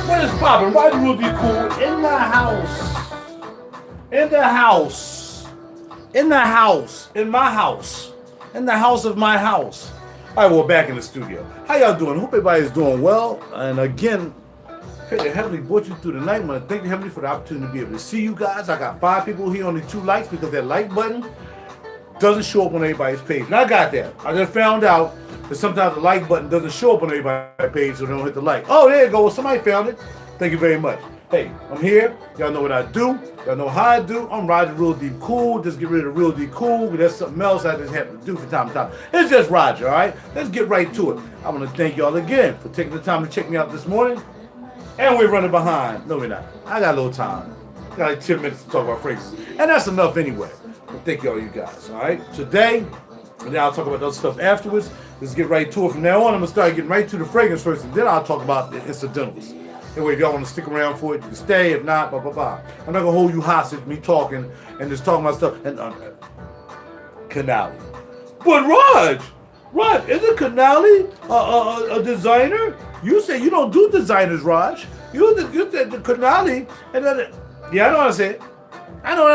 What is poppin'? Why the Real Deep Cool in the house? In the house. In the house. In my house. In the house of my house. All right, we're back in the studio. How y'all doing? Hope everybody's doing well. And again, pray the Heavenly brought you through the night. I want to thank the Heavenly for the opportunity to be able to see you guys. I got 5 people here, only 2 likes because that like button doesn't show up on everybody's page. And I got that. I just found out that sometimes the like button doesn't show up on everybody's page, so they don't hit the like. Oh, there you go. Well, somebody found it. Thank you very much. Hey, I'm here. Y'all know what I do. Y'all know how I do. I'm Roger Real Deep Cool. Just get rid of Real Deep Cool. That's something else I just have to do from time to time. It's just Roger, all right? Let's get right to it. I want to thank y'all again for taking the time to check me out this morning. And we're running behind. No, we're not. I got a little time. I got like 10 minutes to talk about phrases. And that's enough anyway. But thank y'all, you guys, all right? Today, and then I'll talk about the other stuff afterwards. Let's get right to it. From now on, I'm going to start getting right to the fragrance first, and then I'll talk about the incidentals. Anyway, if y'all want to stick around for it, you can stay. If not, blah, blah, blah. I'm not going to hold you hostage, me talking and just talking about stuff. And Canali. But Raj, isn't Canali a designer? You say you don't do designers, Raj. You said the Canali. And then, yeah, I know what I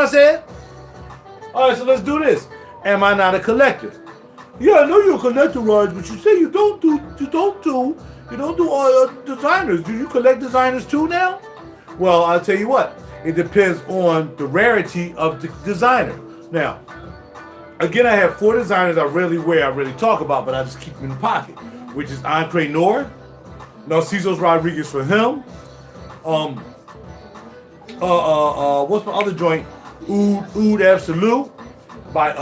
said. All right, so let's do this. Am I not a collector? Yeah, I know you're a collector, Raj, but you say you don't do designers. Do you collect designers too now? Well, I'll tell you what. It depends on the rarity of the designer. Now, again, I have 4 designers I rarely wear, I really talk about, but I just keep them in the pocket, which is Andre Noir, Narciso Rodriguez for him. What's my other joint? Oud Absolute by is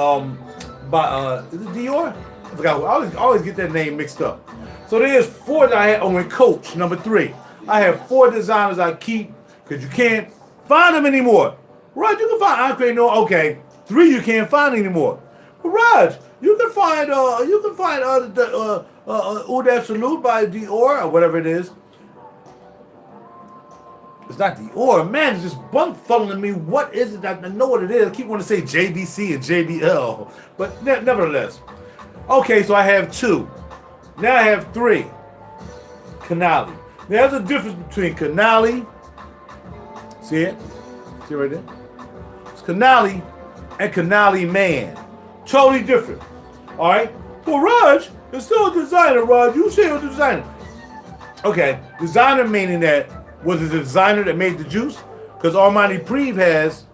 it Dior? I forgot. I always get that name mixed up. So there's 4 that I have. Oh, and Coach, number 3. I have 4 designers I keep because you can't find them anymore. Raj, you can find Andre Noir. Okay, 3 you can't find anymore. But Raj, you can find Oud Absolute by Dior or whatever it is. It's not Dior, man. It's just bumfuddling me. What is it? I know what it is. I keep wanting to say JVC and JBL, but nevertheless. Okay, so I have 2. Now I have 3. Canali. There's a difference between Canali. See it? See it right there? It's Canali and Canali Man. Totally different. All right? Well, Raj, it's still a designer, Raj. You say it's a designer. Okay, designer meaning that was it the designer that made the juice? Because Armani Privé has,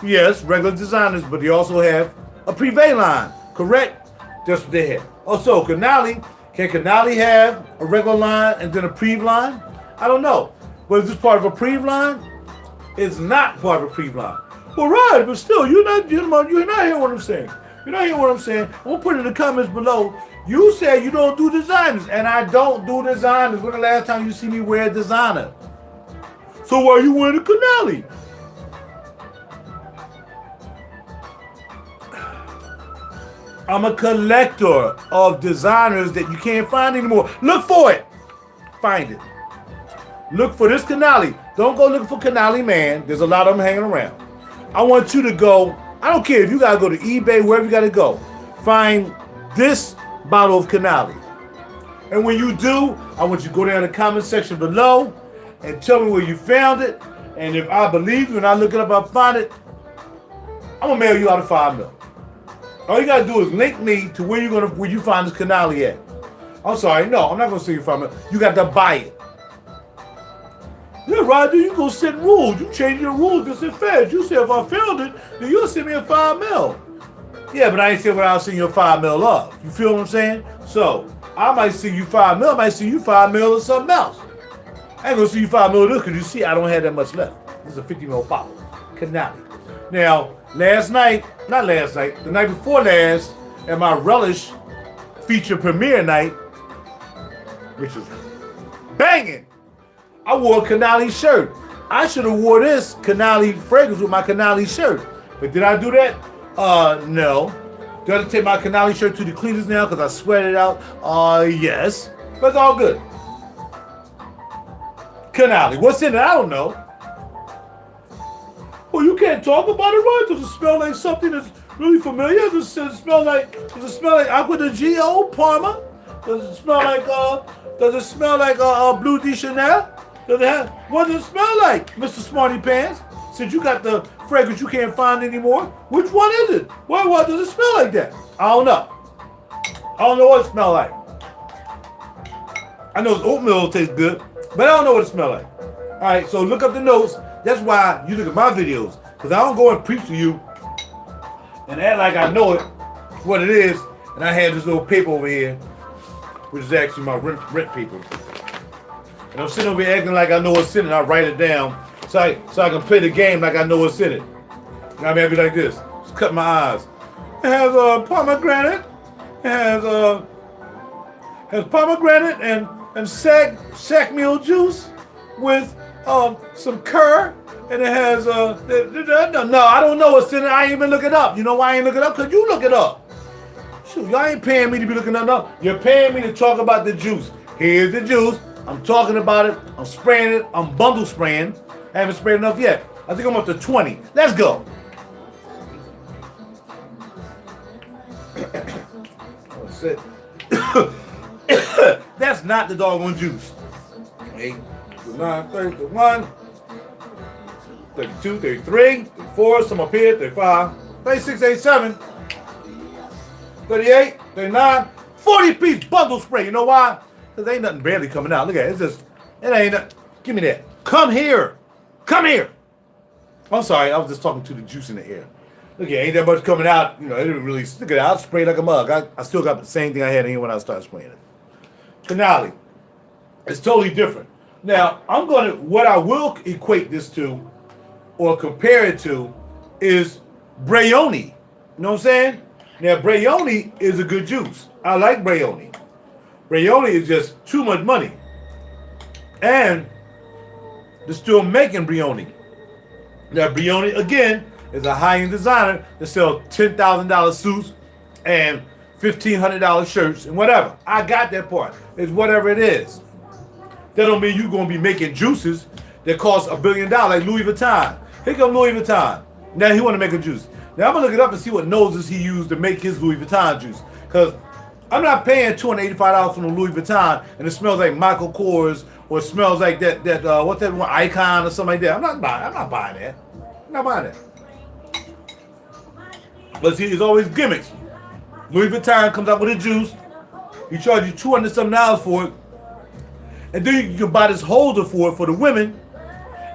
yes, regular designers, but they also have a Privé line, correct? That's what they have. Also, Canali, can Canali have a regular line and then a Privé line? I don't know. But is this part of a Privé line? It's not part of a Privé line. Well, right, but still, you're not hearing what I'm saying. You're not hearing what I'm saying. I'm going to put it in the comments below. You said you don't do designers, and I don't do designers. When the last time you see me wear a designer? So why are you wearing a Canali? I'm a collector of designers that you can't find anymore. Look for it. Find it. Look for this Canali. Don't go looking for Canali Man. There's a lot of them hanging around. I want you to go, I don't care if you got to go to eBay, wherever you got to go. Find this bottle of Canali. And when you do, I want you to go down in the comment section below and tell me where you found it. And if I believe you and I look it up, I find it, I'm going to mail you out of $5 million. All you gotta do is link me to where you find this Canali at. I'm sorry, no, I'm not gonna send you $5 million. You got to buy it. Yeah, Roger, you gonna set rules. You change your rules to sit fast. You say if I failed it, then you'll send me a 5 mil. Yeah, but I ain't saying what I'll send you a 5 mil of. You feel what I'm saying? So I might send you 5 mil, I might send you 5 mil or something else. I ain't gonna send you 5 mil of this because you see I don't have that much left. This is a 50 mil bottle. Canali. Now, not last night, the night before last, at my Relish feature premiere night, which is banging, I wore a Canali shirt. I should have wore this Canali fragrance with my Canali shirt. But did I do that? No. Do I have to take my Canali shirt to the cleaners now because I sweated it out? Yes. But it's all good. Canali. What's in it? I don't know. Well, you can't talk about it, right? Does it smell like something that's really familiar? Does it smell like Aqua de Gio, Parma? Does it smell like Blue de Chanel? What does it smell like, Mr. Smarty Pants? Since you got the fragrance you can't find anymore, which one is it? What does it smell like that? I don't know. I don't know what it smells like. I know it's oatmeal tastes good, but I don't know what it smells like. All right, so look up the notes. That's why you look at my videos, because I don't go and preach to you and act like I know it, what it is, and I have this little paper over here, which is actually my rent paper. And I'm sitting over here acting like I know what's in it. I write it down so I can play the game like I know what's in it. You know what I mean? I'd be like this. Just cut my eyes. It has pomegranate. It has pomegranate and sack meal juice with some curd. And it has no, I don't know what's in it. I ain't even look it up. You know why I ain't look it up? Because you look it up. Shoot, y'all ain't paying me to be looking it up. You're paying me to talk about the juice. Here's the juice. I'm talking about it. I'm spraying it. I'm bundle spraying. I haven't sprayed enough yet. I think I'm up to 20. Let's go. That's it. That's not the doggone juice. 8, 9, 31, 32, 33, 34, some up here, 35, 36, 87, 38, 39, 40 piece bundle spray. You know why? Because ain't nothing barely coming out. Look at it. It ain't nothing. Give me that. Come here. Come here. I'm sorry. I was just talking to the juice in the air. Look at it. Ain't that much coming out. You know, it didn't really. Look at it. I sprayed like a mug. I still got the same thing I had in here when I started spraying it. Canali. It's totally different. Now, what I will equate this to or compare it to is Brioni. You know what I'm saying? Now, Brioni is a good juice. I like Brioni. Brioni is just too much money. And they're still making Brioni. Now, Brioni, again, is a high-end designer that sells $10,000 suits and $1,500 shirts and whatever. I got that part. It's whatever it is. That don't mean you're going to be making juices that cost $1 billion like Louis Vuitton. Here come Louis Vuitton. Now he want to make a juice. Now I'm going to look it up and see what noses he used to make his Louis Vuitton juice. Because I'm not paying $285 for the Louis Vuitton and it smells like Michael Kors or it smells like that what's that one, Icon or something like that. I'm not buying that. I'm not buying that. But see, it's always gimmicks. Louis Vuitton comes out with a juice. He charges you $200 for it. And then you can buy this holder for it for the women.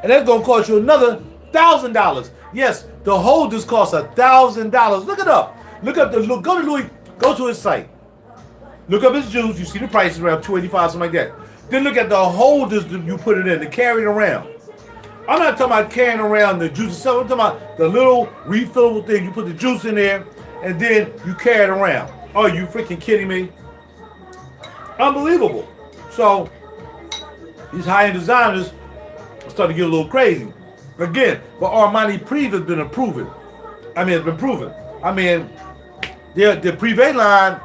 And that's going to cost you another $1,000. Yes, the holders cost $1,000. Look it up. Go to his site. Look up his juice. You see the prices around $285, something like that. Then look at the holders that you put it in to carry it around. I'm not talking about carrying around the juice itself. I'm talking about the little refillable thing. You put the juice in there and then you carry it around. Are you freaking kidding me? Unbelievable. So these high-end designers are starting to get a little crazy. Again, but Armani Privé has been proven. It's been proven. The Privé line,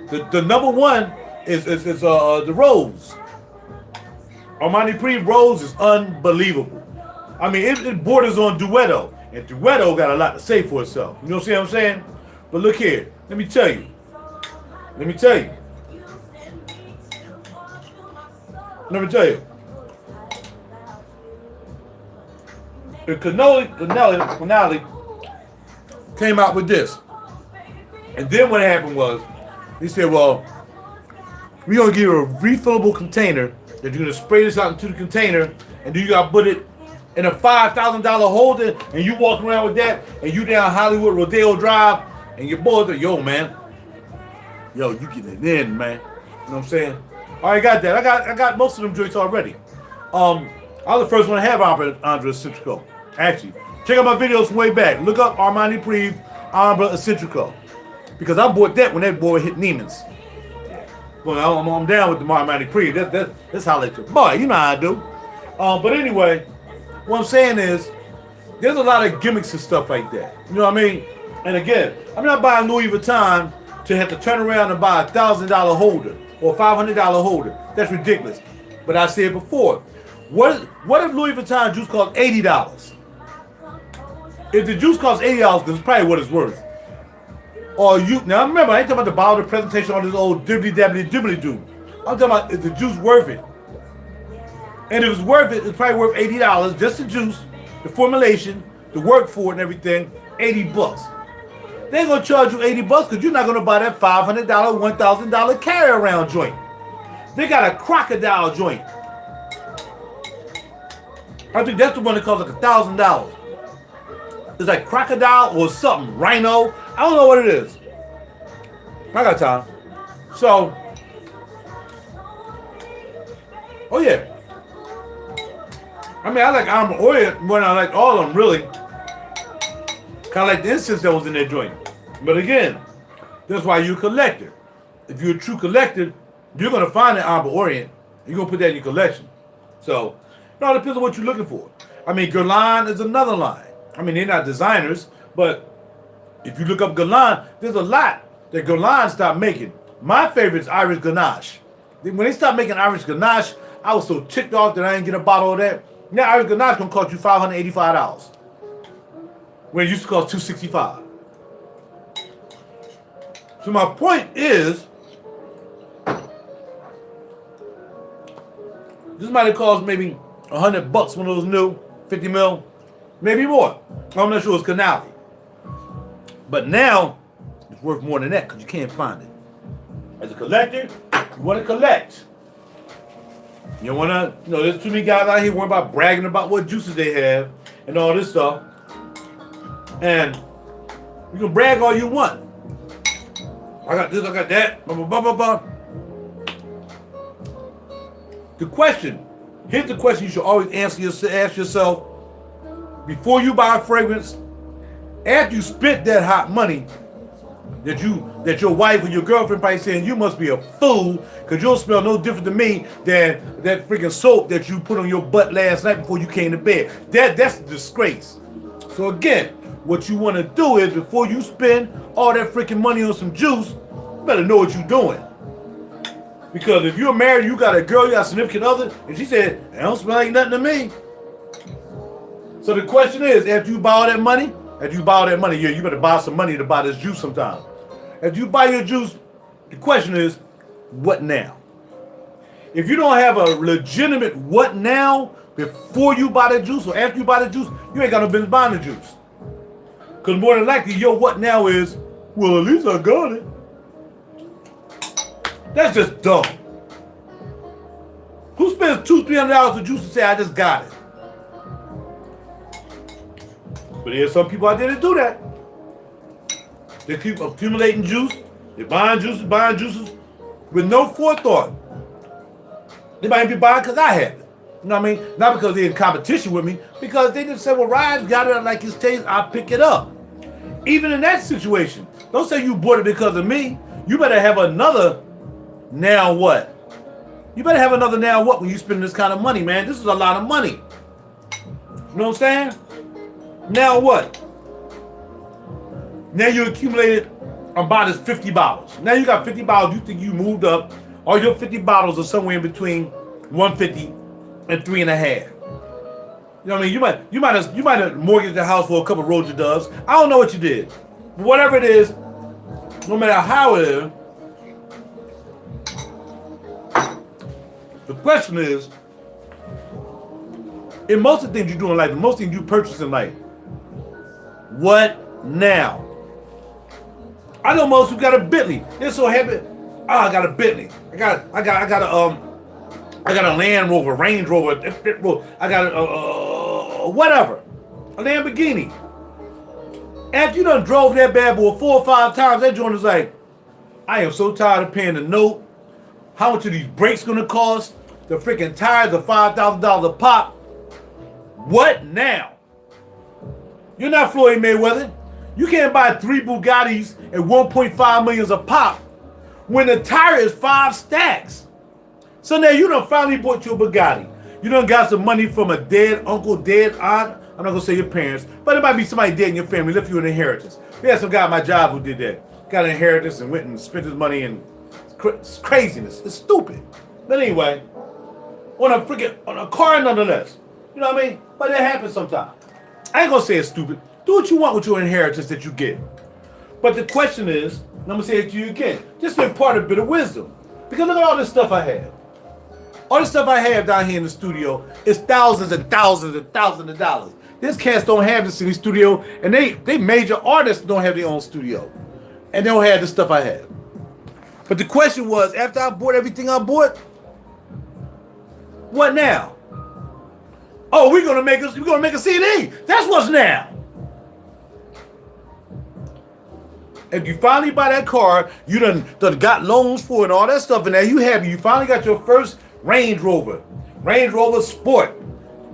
the number one is the Rose. Armani Privé Rose is unbelievable. It borders on Duetto, and Duetto got a lot to say for itself. You know what I'm saying? But look here, let me tell you. The Canali came out with this. And then what happened was, he said, well, we're going to give you a refillable container that you're gonna spray this out into the container, and then you gotta put it in a $5,000 holder, and you walk around with that, and you down Hollywood Rodeo Drive, and your boys are, yo, man, yo, you getting it in, man. You know what I'm saying? All right, got that. I got most of them joints already. I was the first one to have Ambra Eccentrico. Actually, check out my videos from way back. Look up Armani Prive Ambra Eccentrico, because I bought that when that boy hit Neiman's. Well, I'm down with the Armani Prive. That's how they do. Boy, you know how I do. But anyway, what I'm saying is, there's a lot of gimmicks and stuff like that. You know what I mean? And again, I'm not buying Louis Vuitton to have to turn around and buy a $1,000 holder or $500 holder. That's ridiculous. But I said before, what if Louis Vuitton juice costs $80? If the juice costs $80, because it's probably what it's worth. Or now remember, I ain't talking about the bottle of presentation on this old dibbly doo. I'm talking about, is the juice worth it? And if it's worth it, it's probably worth $80. Just the juice, the formulation, the work for it and everything, $80. They ain't gonna charge you $80 because you're not gonna buy that $500, $1,000 carry around joint. They got a crocodile joint. I think that's the one that costs like $1,000. It's like crocodile or something, rhino. I don't know what it is. I got time. So, oh yeah. I mean, I like Amber Orient more than I like all of them, really. Kind of like the incense that was in that joint. But again, that's why you're a collector. If you're a true collector, you're going to find that Amber Orient. You're going to put that in your collection. So, it all depends on what you're looking for. I mean, Guerlain is another line. I mean, they're not designers, but if you look up Guerlain, there's a lot that Guerlain stopped making. My favorite is Irish Grenache. When they stopped making Irish Grenache, I was so ticked off that I didn't get a bottle of that. Now Irish Grenache gonna cost you $585, when it used to cost $265. So my point is, this might have cost maybe $100 when it was new, 50 mil, maybe more. I'm not sure it's Canali. But now, it's worth more than that because you can't find it. As a collector, you want to collect. You don't want to, there's too many guys out here worrying about bragging about what juices they have and all this stuff. And you can brag all you want. I got this, I got that, blah, blah, blah, blah, blah. The question, here's the question you should always ask yourself before you buy a fragrance. After you spent that hot money that your wife or your girlfriend probably saying you must be a fool because you don't smell no different to me than that freaking soap that you put on your butt last night before you came to bed. That's a disgrace. So again, what you want to do is before you spend all that freaking money on some juice, you better know what you're doing. Because if you're married, you got a girl, you got a significant other, and she said, it don't smell like nothing to me. So the question is, after you buy all that money, yeah, you better buy some money to buy this juice sometime. If you buy your juice, the question is, what now? If you don't have a legitimate what now before you buy the juice or after you buy the juice, you ain't got no business buying the juice. Because more than likely, your what now is, well, at least I got it. That's just dumb. Who spends $200-$300 for juice and say, I just got it? But there's some people out there that do that. They keep accumulating juice. They're buying juices with no forethought. They might be buying because I have it. You know what I mean? Not because they're in competition with me, because they just say, well, Ryan's got it, I like his taste, I'll pick it up. Even in that situation, don't say you bought it because of me. You better have another now what? You better have another now what when you spend this kind of money, man. This is a lot of money. You know what I'm saying? Now what? Now you accumulated about this 50 bottles. Now you got 50 bottles. You think you moved up. All your 50 bottles are somewhere in between 150 and 3.5. You know what I mean? You might have mortgaged the house for a couple of Roger Doves. I don't know what you did. But whatever it is, no matter how it is, the question is, in most of the things you do in life, most things you purchase in life, what now? I know most who got a Bentley. They're so happy. Oh, I got a Bentley. I got I got a Land Rover, Range Rover. I got whatever, a Lamborghini. After you done drove that bad boy 4 or 5 times, that joint is like, I am so tired of paying the note. How much are these brakes gonna cost? The freaking tires are $5,000 a pop. What now? You're not Floyd Mayweather. You can't buy 3 Bugattis at 1.5 million a pop when the tire is 5 stacks. So now you done finally bought your Bugatti. You done got some money from a dead uncle, dead aunt. I'm not gonna say your parents, but it might be somebody dead in your family, left you an inheritance. We had some guy at my job who did that. Got an inheritance and went and spent his money, and it's craziness. It's stupid. But anyway, on a car nonetheless. You know what I mean? But it happens sometimes. I ain't gonna say it's stupid. Do what you want with your inheritance that you get. But the question is, and I'm gonna say it to you again, just impart a bit of wisdom. Because look at all this stuff I have. All the stuff I have down here in the studio is thousands and thousands and thousands of dollars. These cats don't have this in the studio, and they major artists don't have their own studio. And they don't have the stuff I have. But the question was, after I bought everything I bought, what now? Oh, we're gonna make a CD. That's what's now. If you finally buy that car, you done got loans for it and all that stuff, and now you finally got your first Range Rover Sport,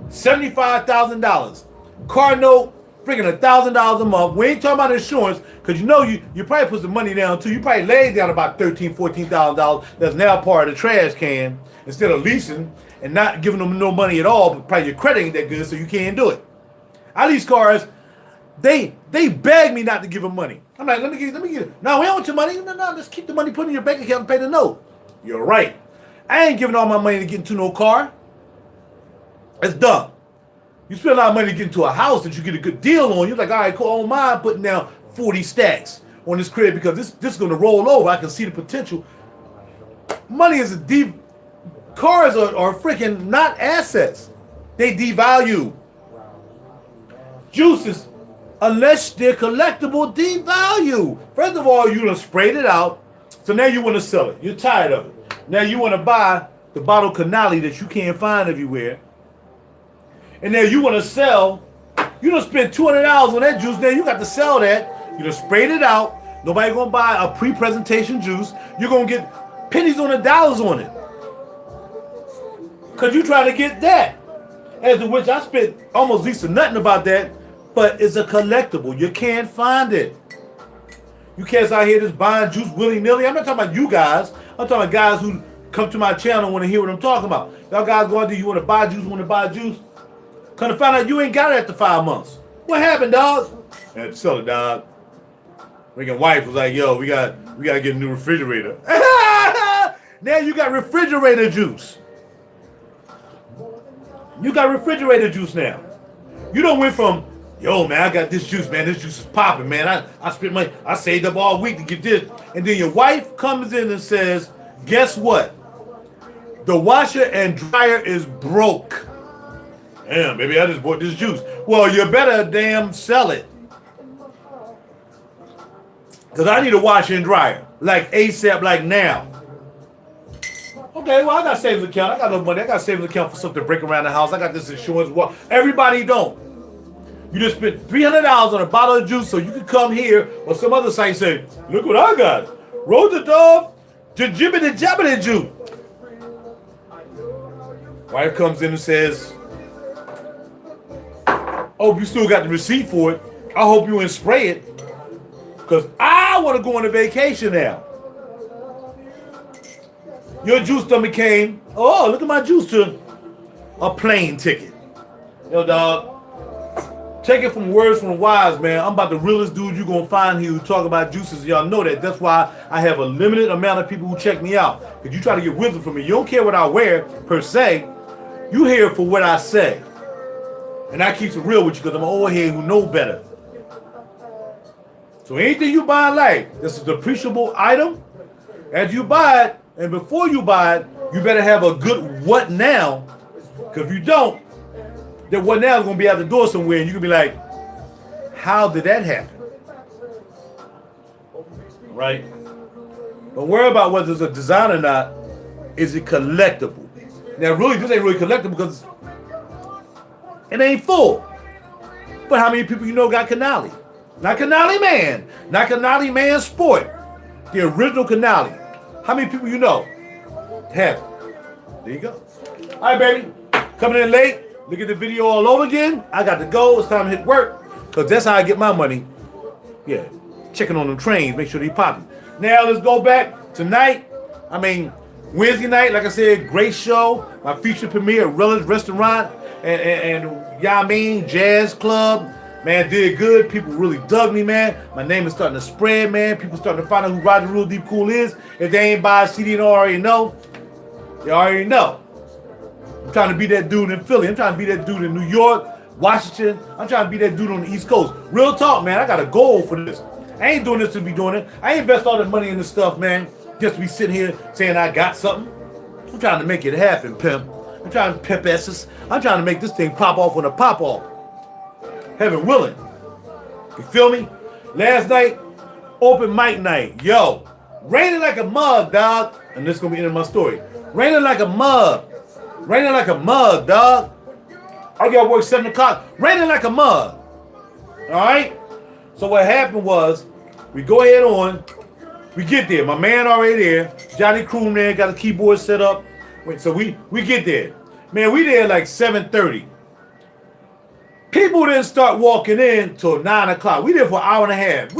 $75,000. Car note, freaking $1,000 a month. We ain't talking about insurance, because you probably put some money down too. You probably laid down about $13,000, $14,000 that's now part of the trash can instead of leasing and not giving them no money at all, but probably your credit ain't that good, so you can't do it. I lease cars, they beg me not to give them money. I'm like, let me get it. No, we don't want your money. No, just keep the money, put it in your bank account and pay the note. You're right. I ain't giving all my money to get into no car. It's dumb. You spend a lot of money to get into a house that you get a good deal on. You're like, all right, cool, I don't mind putting down 40 stacks on this crib because this is going to roll over. I can see the potential. Money is a deep. Cars are freaking not assets. They devalue. Juices, unless they're collectible, devalue. First of all, you done sprayed it out, so now you want to sell it. You're tired of it. Now you want to buy the bottle Canali that you can't find everywhere. And then you want to sell, you done spent $200 on that juice, now you got to sell that. You done sprayed it out. Nobody going to buy a pre-presentation juice. You're going to get pennies on the dollars on it. Because you trying to get that. As to which I spent almost least to nothing about that, but it's a collectible. You can't find it. You cats out here just buying juice willy-nilly. I'm not talking about you guys. I'm talking about guys who come to my channel and want to hear what I'm talking about. Y'all guys go out there, you want to buy juice? Come to find out you ain't got it after 5 months. What happened, dog? I had to sell it, dog. Freaking wife was like, yo, we got to get a new refrigerator. Now you got refrigerator juice. You got refrigerator juice now. You done went from, yo, man, I got this juice, man. This juice is popping, man. I spent money. I saved up all week to get this. And then your wife comes in and says, guess what? The washer and dryer is broke. Damn, baby, I just bought this juice. Well, you better damn sell it. Because I need a washer and dryer. Like ASAP, like now. Okay, well, I got savings account. I got no money. I got savings account for something to break around the house. I got this insurance. Well, everybody don't. You just spent $300 on a bottle of juice so you can come here or some other site and say, look what I got. Roll the dog, jibbity jabbity juice. Wife comes in and says, oh, you still got the receipt for it. I hope you didn't spray it. Because I want to go on a vacation now. Your juice done became, oh, look at my juice, to a plane ticket. Yo, dog, take it from words from the wise, man. I'm about the realest dude you're going to find here who talk about juices. Y'all know that. That's why I have a limited amount of people who check me out. Because you try to get wisdom from me. You don't care what I wear, per se. You here for what I say. And I keep it real with you because I'm an old head who know better. So anything you buy in life, this is a depreciable item. As you buy it, and before you buy it, you better have a good what now. Because if you don't, that what now is going to be out the door somewhere, and you can be like, how did that happen? Right? Don't worry about whether it's a design or not. Is it collectible? Now, really, this ain't really collectible because it ain't full. But how many people you know got Canali? Not Canali Man. Not Canali Man Sport. The original Canali. How many people you know have it? There you go. All right, baby. Coming in late. Look at the video all over again. I got to go. It's time to hit work. Because that's how I get my money. Yeah. Checking on them trains. Make sure they popping. Now, let's go back tonight. I mean, Wednesday night, like I said, great show. My feature premiere at Relish Restaurant and Yamin Jazz Club. Man, did good. People really dug me, man. My name is starting to spread, man. People starting to find out who Roger Real Deep Cool is. If they ain't buy a CD and already know, you already know. I'm trying to be that dude in Philly. I'm trying to be that dude in New York, Washington. I'm trying to be that dude on the East Coast. Real talk, man. I got a goal for this. I ain't doing this to be doing it. I ain't invest all the money in this stuff, man, just to be sitting here saying I got something. I'm trying to make it happen, pimp. I'm trying to pimp S's. I'm trying to make this thing pop off on a pop off. Heaven willing. You feel me? Last night, open mic night. Yo, raining like a mug, dog. And this is going to be the end of my story. Raining like a mug. Raining like a mug, dog. I got to work 7 o'clock. Raining like a mug. All right? So what happened was, we go ahead on. We get there. My man already there. Johnny Croom there. Got a keyboard set up. So we get there. Man, we there like 7:30. People didn't start walking in till 9 o'clock. We there for an hour and a half.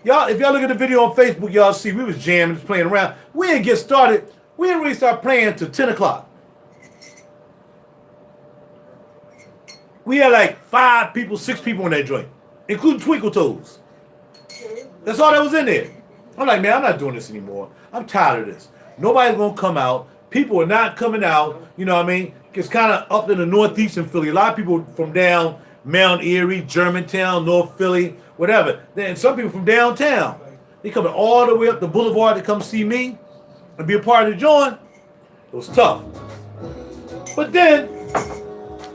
Y'all, if y'all look at the video on Facebook, y'all see we was jamming, just playing around. We didn't get started. We didn't really start playing till 10 o'clock. We had like 5 people, 6 people in that joint, including Twinkle Toes. That's all that was in there. I'm like, man, I'm not doing this anymore. I'm tired of this. Nobody's gonna come out. People are not coming out. You know what I mean? It's kind of up in the northeastern Philly. A lot of people from down Mount Erie, Germantown, North Philly, whatever. Then some people from downtown. They coming all the way up the boulevard to come see me and be a part of the joint. It was tough. But then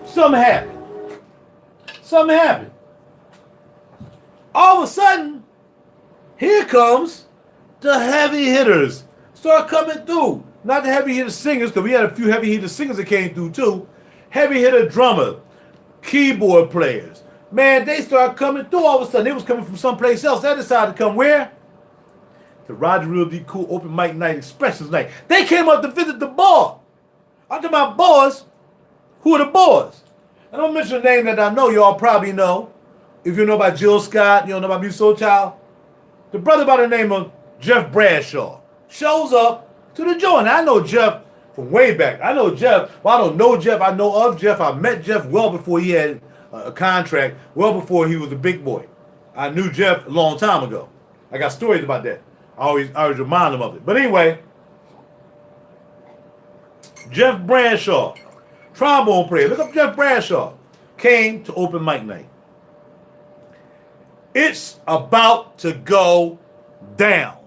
something happened. Something happened. All of a sudden, here comes the heavy hitters. Start coming through. Not the heavy hitter singers, because we had a few heavy hitter singers that came through too. Heavy hitter drummers, keyboard players. Man, they started coming through all of a sudden. They was coming from someplace else. They decided to come where? The Roger Real D Cool Open Mic Night Expressions Night. They came up to visit the bar. I'm talking about boys. Who are the boys? I don't mention a name that I know y'all probably know. If you know about Jill Scott, you don't know about Music Soul Child. The brother by the name of Jeff Bradshaw shows up to the joint. I know Jeff from way back. I know Jeff. Well, I don't know Jeff. I know of Jeff. I met Jeff well before he had a contract, well before he was a big boy. I knew Jeff a long time ago. I got stories about that. I always remind him of it. But anyway, Jeff Bradshaw, trombone player. Look up Jeff Bradshaw. Came to open mic night. It's about to go down.